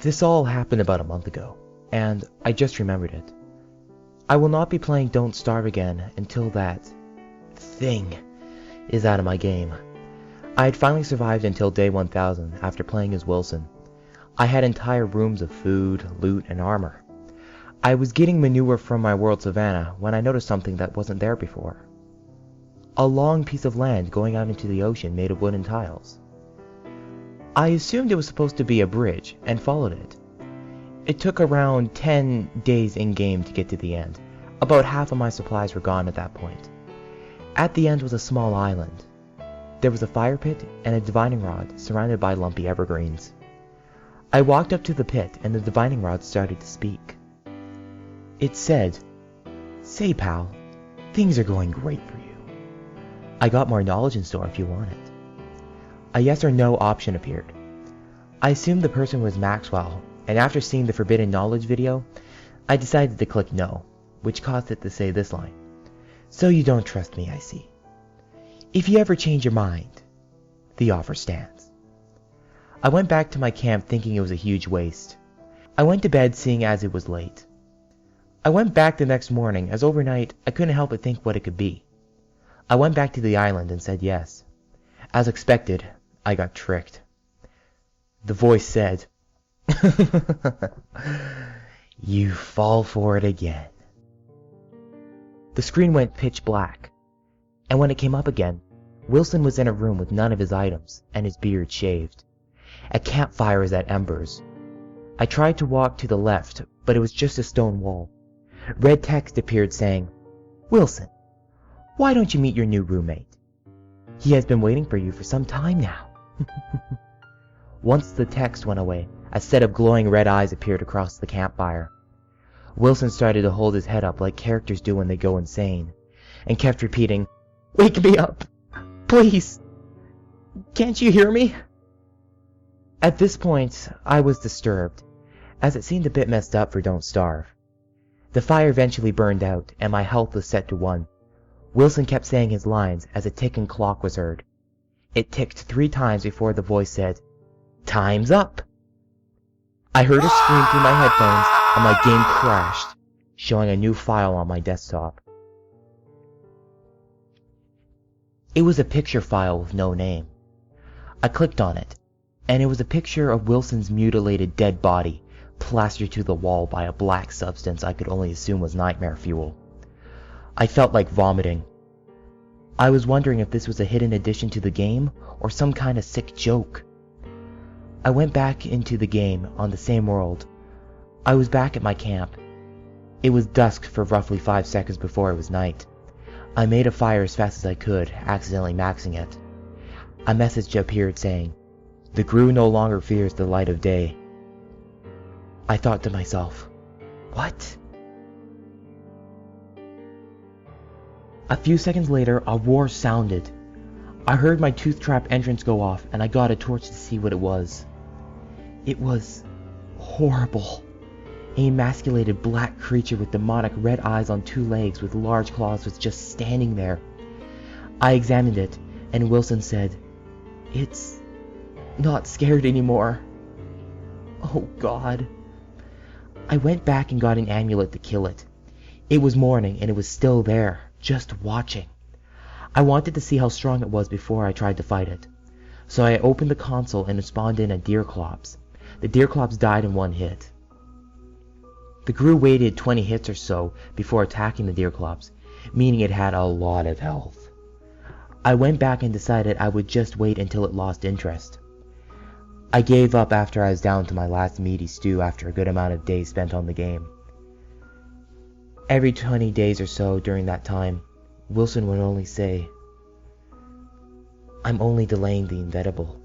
This all happened about a month ago, and I just remembered it. I will not be playing Don't Starve again until that thing is out of my game. I had finally survived until day 1000 after playing as Wilson. I had entire rooms of food, loot, and armor. I was getting manure from my world savannah when I noticed something that wasn't there before. A long piece of land going out into the ocean made of wooden tiles. I assumed it was supposed to be a bridge and followed it. It took around 10 days in-game to get to the end. About half of my supplies were gone at that point. At the end was a small island. There was a fire pit and a divining rod surrounded by lumpy evergreens. I walked up to the pit and the divining rod started to speak. It said, "Say pal, things are going great for you. I got more knowledge in store if you want it." A yes or no option appeared. I assumed the person was Maxwell, and after seeing the Forbidden Knowledge video, I decided to click no, which caused it to say this line. "So you don't trust me, I see. If you ever change your mind, the offer stands." I went back to my camp thinking it was a huge waste. I went to bed seeing as it was late. I went back the next morning as overnight I couldn't help but think what it could be. I went back to the island and said yes. As expected, I got tricked. The voice said, "You fall for it again." The screen went pitch black, and when it came up again, Wilson was in a room with none of his items and his beard shaved. A campfire is at embers. I tried to walk to the left, but it was just a stone wall. Red text appeared saying, "Wilson, why don't you meet your new roommate? He has been waiting for you for some time now." Once the text went away, a set of glowing red eyes appeared across the campfire. Wilson started to hold his head up like characters do when they go insane, and kept repeating, "Wake me up! Please! Can't you hear me?" At this point, I was disturbed, as it seemed a bit messed up for Don't Starve. The fire eventually burned out, and my health was set to 1. Wilson kept saying his lines as a ticking clock was heard. It ticked 3 times before the voice said, "Time's up!" I heard a scream through my headphones, and my game crashed, showing a new file on my desktop. It was a picture file with no name. I clicked on it, and it was a picture of Wilson's mutilated dead body, plastered to the wall by a black substance I could only assume was nightmare fuel. I felt like vomiting. I was wondering if this was a hidden addition to the game, or some kind of sick joke. I went back into the game on the same world. I was back at my camp. It was dusk for roughly 5 seconds before it was night. I made a fire as fast as I could, accidentally maxing it. A message appeared saying, "The Gru no longer fears the light of day." I thought to myself, what? A few seconds later, a roar sounded. I heard my tooth trap entrance go off, and I got a torch to see what it was. It was horrible. An emasculated black creature with demonic red eyes on 2 legs with large claws was just standing there. I examined it, and Wilson said, "It's not scared anymore." Oh God. I went back and got an amulet to kill it. It was morning, and it was still there, just watching. I wanted to see how strong it was before I tried to fight it. So I opened the console and it spawned in a Deerclops. The Deerclops died in 1 hit. The Gru waited 20 hits or so before attacking the Deerclops, meaning it had a lot of health. I went back and decided I would just wait until it lost interest. I gave up after I was down to my last meaty stew after a good amount of days spent on the game. Every 20 days or so during that time, Wilson would only say, "I'm only delaying the inevitable."